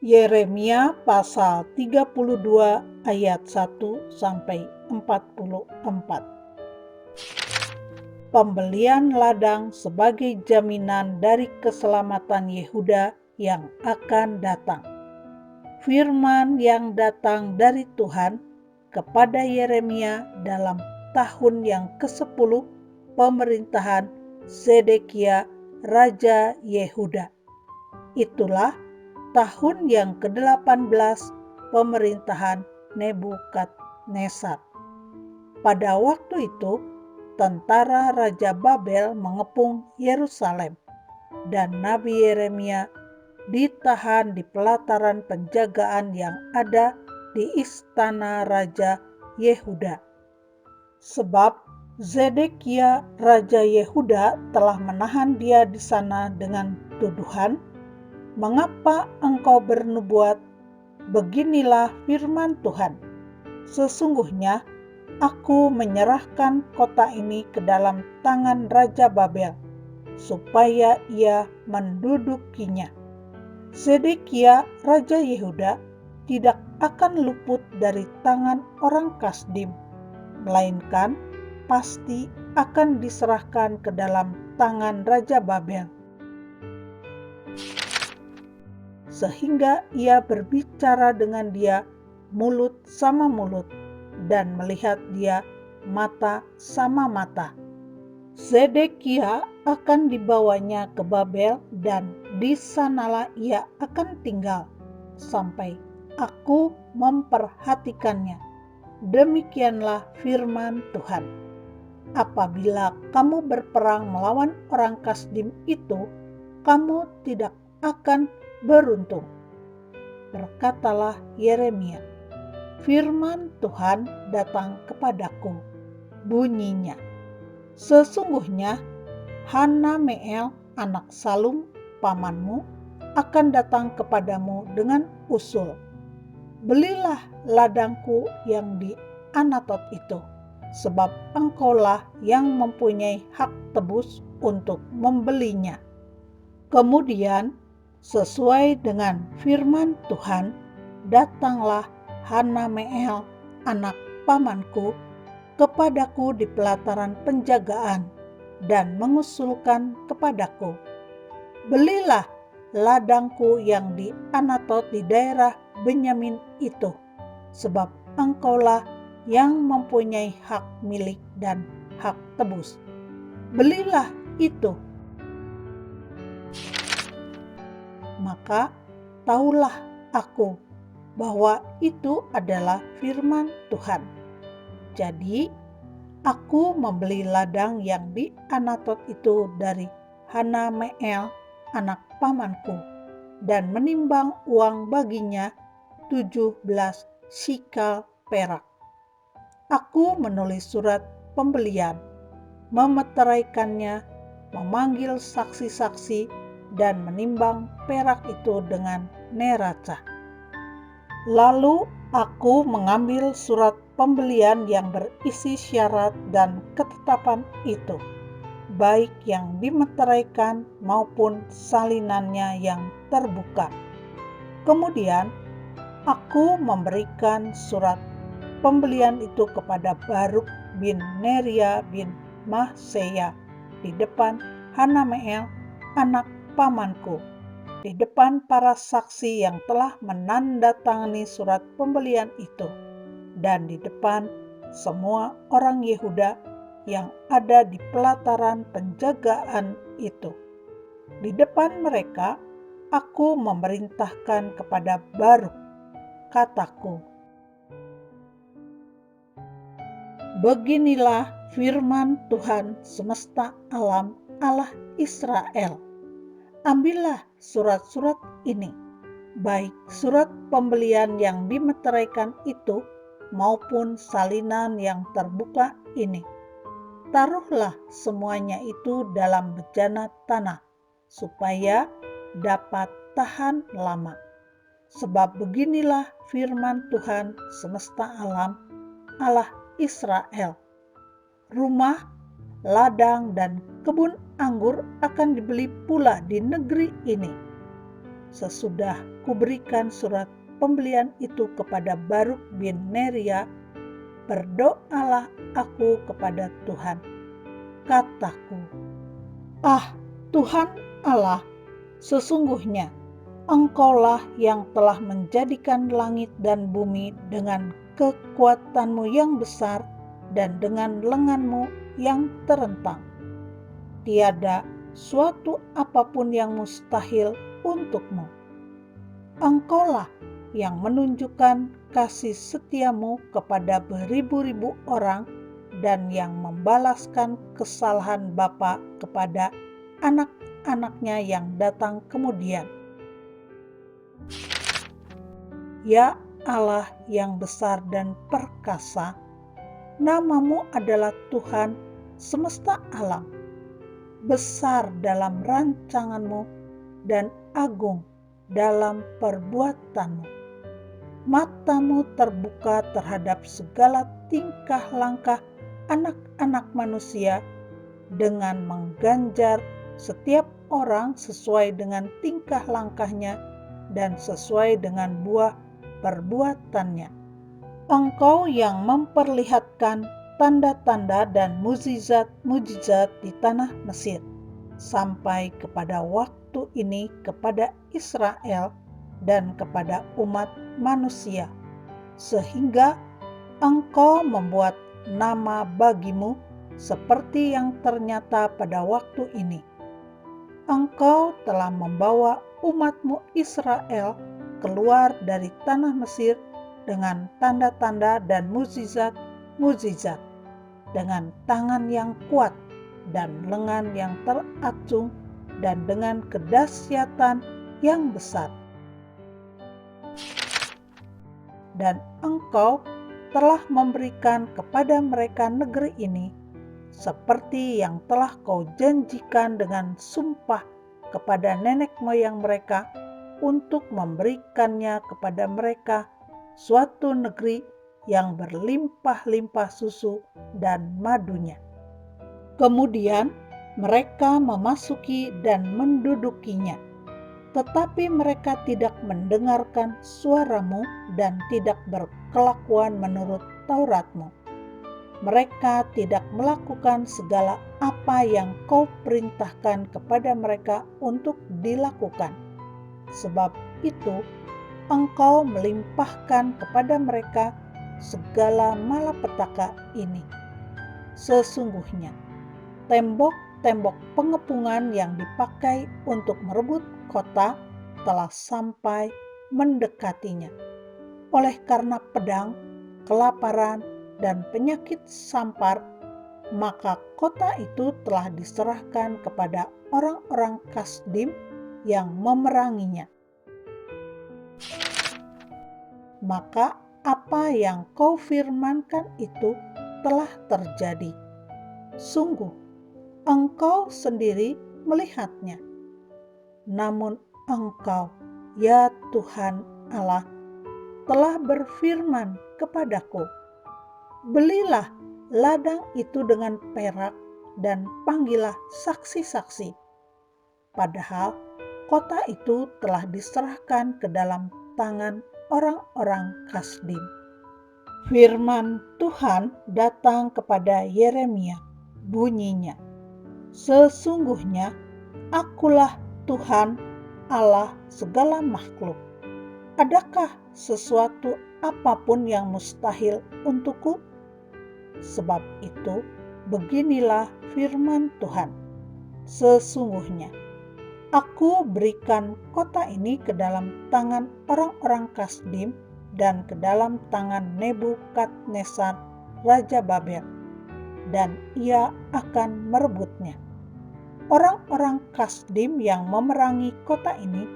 Yeremia pasal 32 ayat 1 sampai 44. Pembelian ladang sebagai jaminan dari keselamatan Yehuda yang akan datang. Firman yang datang dari Tuhan kepada Yeremia dalam tahun yang ke-10 pemerintahan Zedekia Raja Yehuda. Itulah tahun yang ke-18 pemerintahan Nebukadnezar. Pada waktu itu, tentara Raja Babel mengepung Yerusalem, dan Nabi Yeremia ditahan di pelataran penjagaan yang ada di istana Raja Yehuda. Sebab Zedekia Raja Yehuda telah menahan dia di sana dengan tuduhan, "Mengapa engkau bernubuat? Beginilah firman Tuhan. Sesungguhnya aku menyerahkan kota ini ke dalam tangan Raja Babel, supaya ia mendudukinya. Zedekia Raja Yehuda tidak akan luput dari tangan orang Kasdim, melainkan pasti akan diserahkan ke dalam tangan Raja Babel, sehingga ia berbicara dengan dia mulut sama mulut dan melihat dia mata sama mata. Zedekia akan dibawanya ke Babel, dan di sanalah ia akan tinggal sampai aku memperhatikannya. Demikianlah firman Tuhan. Apabila kamu berperang melawan orang Kasdim itu, kamu tidak akan beruntung." Berkatalah Yeremia, "Firman Tuhan datang kepadaku, bunyinya, sesungguhnya Hanameel anak Salum pamanmu akan datang kepadamu dengan usul, belilah ladangku yang di Anatot itu, sebab engkaulah yang mempunyai hak tebus untuk membelinya." Kemudian, sesuai dengan firman Tuhan, datanglah Hanameel anak pamanku kepadaku di pelataran penjagaan dan mengusulkan kepadaku, "Belilah ladangku yang di Anatot di daerah Benyamin itu, sebab engkaulah yang mempunyai hak milik dan hak tebus. Belilah itu." Maka taulah aku bahwa itu adalah firman Tuhan. Jadi aku membeli ladang yang di Anatot itu dari Hanameel anak pamanku, dan menimbang uang baginya 17 shikal perak. Aku menulis surat pembelian, memeteraikannya, memanggil saksi-saksi, dan menimbang perak itu dengan neraca. Lalu aku mengambil surat pembelian yang berisi syarat dan ketetapan itu, baik yang dimeteraikan maupun salinannya yang terbuka. Kemudian aku memberikan surat pembelian itu kepada Baruk bin Neria bin Mahseya di depan Hanameel anak pamanku, di depan para saksi yang telah menandatangani surat pembelian itu, dan di depan semua orang Yehuda yang ada di pelataran penjagaan itu. Di depan mereka, aku memerintahkan kepada Baruk, kataku, "Beginilah firman Tuhan semesta alam, Allah Israel. Ambillah surat-surat ini, baik surat pembelian yang dimeteraikan itu maupun salinan yang terbuka ini. Taruhlah semuanya itu dalam bejana tanah, supaya dapat tahan lama. Sebab beginilah firman Tuhan semesta alam, Allah Israel. Rumah, ladang, dan kebun anggur akan dibeli pula di negeri ini. sesudah kuberikan surat pembelian itu kepada Baruk bin Neria, berdoalah aku kepada Tuhan. Kataku, ah Tuhan Allah, sesungguhnya Engkaulah yang telah menjadikan langit dan bumi dengan kekuatanmu yang besar dan dengan lenganmu yang terentang. Tiada suatu apapun yang mustahil untukmu. Engkaulah yang menunjukkan kasih setiamu kepada beribu-ribu orang dan yang membalaskan kesalahan bapa kepada anak-anaknya yang datang kemudian. Ya Allah yang besar dan perkasa, namamu adalah Tuhan semesta alam, besar dalam rancanganmu dan agung dalam perbuatanmu. Matamu terbuka terhadap segala tingkah langkah anak-anak manusia dengan mengganjar setiap orang sesuai dengan tingkah langkahnya dan sesuai dengan buah perbuatannya. Engkau yang memperlihatkan tanda-tanda dan mukjizat-mukjizat di tanah Mesir, sampai kepada waktu ini kepada Israel dan kepada umat manusia, sehingga Engkau membuat nama bagimu seperti yang ternyata pada waktu ini. Engkau telah membawa umatmu Israel keluar dari tanah Mesir dengan tanda-tanda dan mukjizat, dengan tangan yang kuat dan lengan yang teracung dan dengan kedahsyatan yang besar. Dan Engkau telah memberikan kepada mereka negeri ini seperti yang telah Kau janjikan dengan sumpah kepada nenek moyang mereka, untuk memberikannya kepada mereka suatu negeri yang berlimpah-limpah susu dan madunya. Kemudian mereka memasuki dan mendudukinya, tetapi mereka tidak mendengarkan suaramu dan tidak berkelakuan menurut Tauratmu. Mereka tidak melakukan segala apa yang Kau perintahkan kepada mereka untuk dilakukan. Sebab itu, Engkau melimpahkan kepada mereka segala malapetaka ini. Sesungguhnya, tembok-tembok pengepungan yang dipakai untuk merebut kota telah sampai mendekatinya. Oleh karena pedang, kelaparan, dan penyakit sampar, maka kota itu telah diserahkan kepada orang-orang Kasdim yang memeranginya. Maka apa yang Kau firmankan itu telah terjadi. Sungguh, Engkau sendiri melihatnya. Namun Engkau, ya Tuhan Allah, telah berfirman kepadaku, belilah ladang itu dengan perak dan panggillah saksi-saksi. Padahal kota itu telah diserahkan ke dalam tangan orang-orang Kasdim. Firman Tuhan datang kepada Yeremia, bunyinya, sesungguhnya Akulah Tuhan Allah segala makhluk. Adakah sesuatu apapun yang mustahil untukku? Sebab itu, beginilah firman Tuhan, sesungguhnya Aku berikan kota ini ke dalam tangan orang-orang Kasdim dan ke dalam tangan Nebukadnezar, Raja Babel, dan ia akan merebutnya. Orang-orang Kasdim yang memerangi kota ini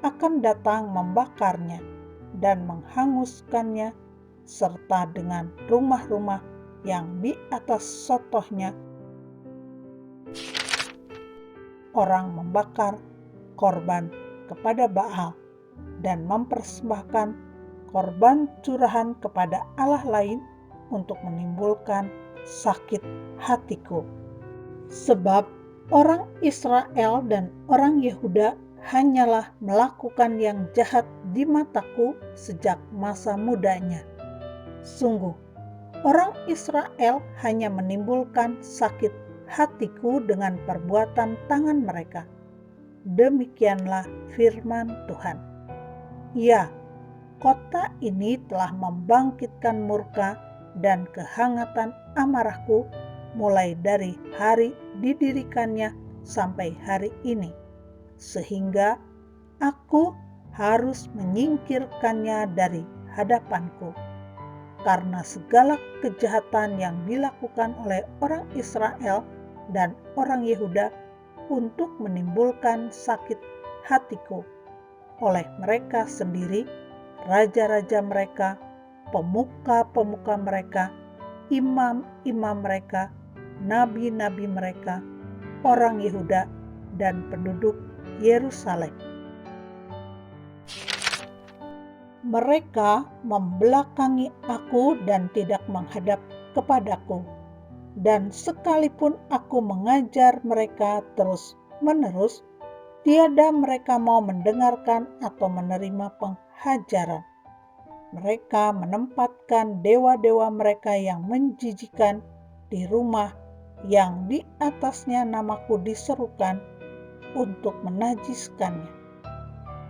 akan datang membakarnya dan menghanguskannya, serta dengan rumah-rumah yang di atas sotohnya. Orang membakar korban kepada Baal dan mempersembahkan korban curahan kepada Allah lain untuk menimbulkan sakit hatiku. Sebab orang Israel dan orang Yehuda hanyalah melakukan yang jahat di mataku sejak masa mudanya. Sungguh, orang Israel hanya menimbulkan sakit hatiku dengan perbuatan tangan mereka. Demikianlah firman Tuhan. Ya, kota ini telah membangkitkan murka dan kehangatan amarahku mulai dari hari didirikannya sampai hari ini, sehingga aku harus menyingkirkannya dari hadapanku. Karena segala kejahatan yang dilakukan oleh orang Israel dan orang Yehuda untuk menimbulkan sakit hatiku oleh mereka sendiri, raja-raja mereka, pemuka-pemuka mereka, imam-imam mereka, nabi-nabi mereka, orang Yehuda, dan penduduk Yerusalem. Mereka membelakangi aku dan tidak menghadap kepadaku, dan sekalipun aku mengajar mereka terus-menerus, tiada mereka mau mendengarkan atau menerima penghajaran. Mereka menempatkan dewa-dewa mereka yang menjijikan di rumah yang di atasnya namaku diserukan untuk menajiskannya.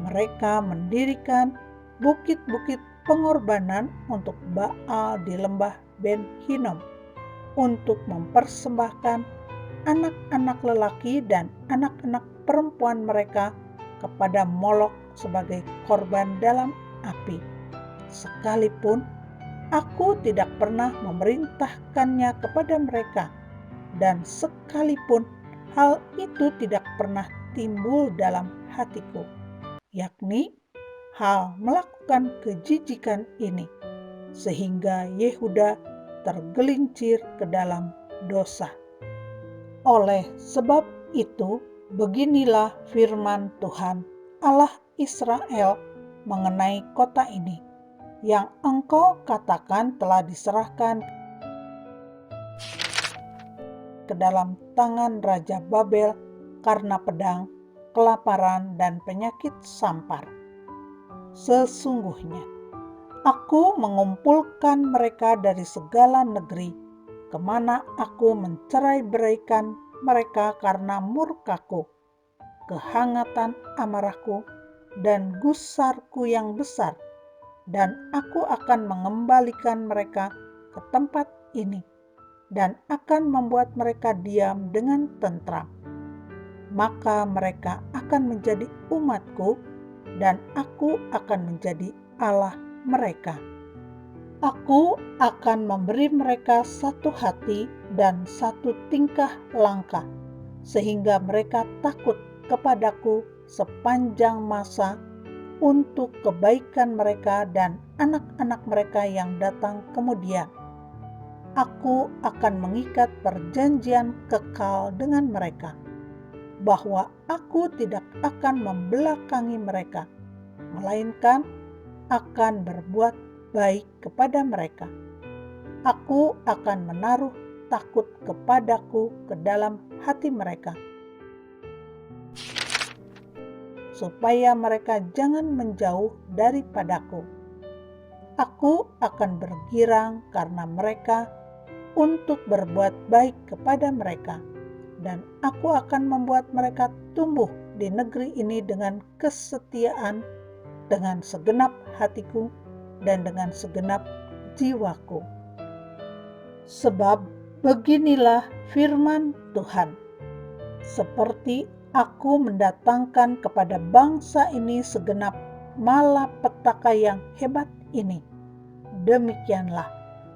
Mereka mendirikan bukit-bukit pengorbanan untuk Baal di lembah Ben Hinnom, untuk mempersembahkan anak-anak lelaki dan anak-anak perempuan mereka kepada Molok sebagai korban dalam api. Sekalipun aku tidak pernah memerintahkannya kepada mereka, dan sekalipun hal itu tidak pernah timbul dalam hatiku, yakni hal melakukan kejijikan ini, sehingga Yehuda tergelincir ke dalam dosa. Oleh sebab itu, beginilah firman Tuhan Allah Israel mengenai kota ini, yang engkau katakan telah diserahkan ke dalam tangan Raja Babel karena pedang, kelaparan, dan penyakit sampar. Sesungguhnya, aku mengumpulkan mereka dari segala negeri, kemana aku mencerai-beraikan mereka karena murkaku, kehangatan amarahku, dan gusarku yang besar, dan aku akan mengembalikan mereka ke tempat ini, dan akan membuat mereka diam dengan tentram. Maka mereka akan menjadi umatku, dan aku akan menjadi Allah mereka. Aku akan memberi mereka satu hati dan satu tingkah langkah, sehingga mereka takut kepadaku sepanjang masa untuk kebaikan mereka dan anak-anak mereka yang datang kemudian. Aku akan mengikat perjanjian kekal dengan mereka, bahwa aku tidak akan membelakangi mereka, melainkan akan berbuat baik kepada mereka. Aku akan menaruh takut kepadaku ke dalam hati mereka, supaya mereka jangan menjauh daripadaku. Aku akan bergirang karena mereka untuk berbuat baik kepada mereka, dan aku akan membuat mereka tumbuh di negeri ini dengan kesetiaan, dengan segenap hatiku, dan dengan segenap jiwaku. Sebab beginilah firman Tuhan, seperti aku mendatangkan kepada bangsa ini segenap malapetaka yang hebat ini, demikianlah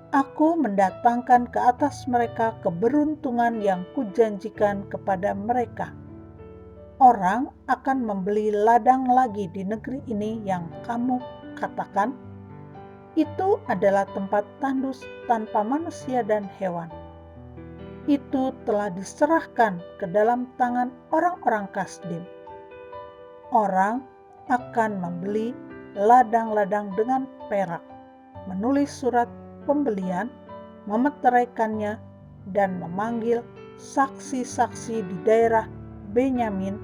aku mendatangkan ke atas mereka keberuntungan yang kujanjikan kepada mereka. Orang akan membeli ladang lagi di negeri ini yang kamu katakan, itu adalah tempat tandus tanpa manusia dan hewan. Itu telah diserahkan ke dalam tangan orang-orang Kasdim. Orang akan membeli ladang-ladang dengan perak, menulis surat pembelian, memeteraikannya, dan memanggil saksi-saksi di daerah Benyamin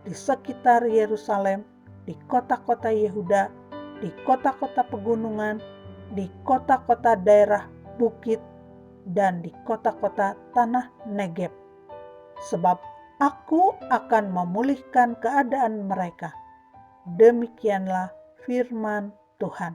di sekitar Yerusalem, di kota-kota Yehuda, di kota-kota pegunungan, di kota-kota daerah bukit, dan di kota-kota tanah Negeb. Sebab Aku akan memulihkan keadaan mereka. Demikianlah firman Tuhan.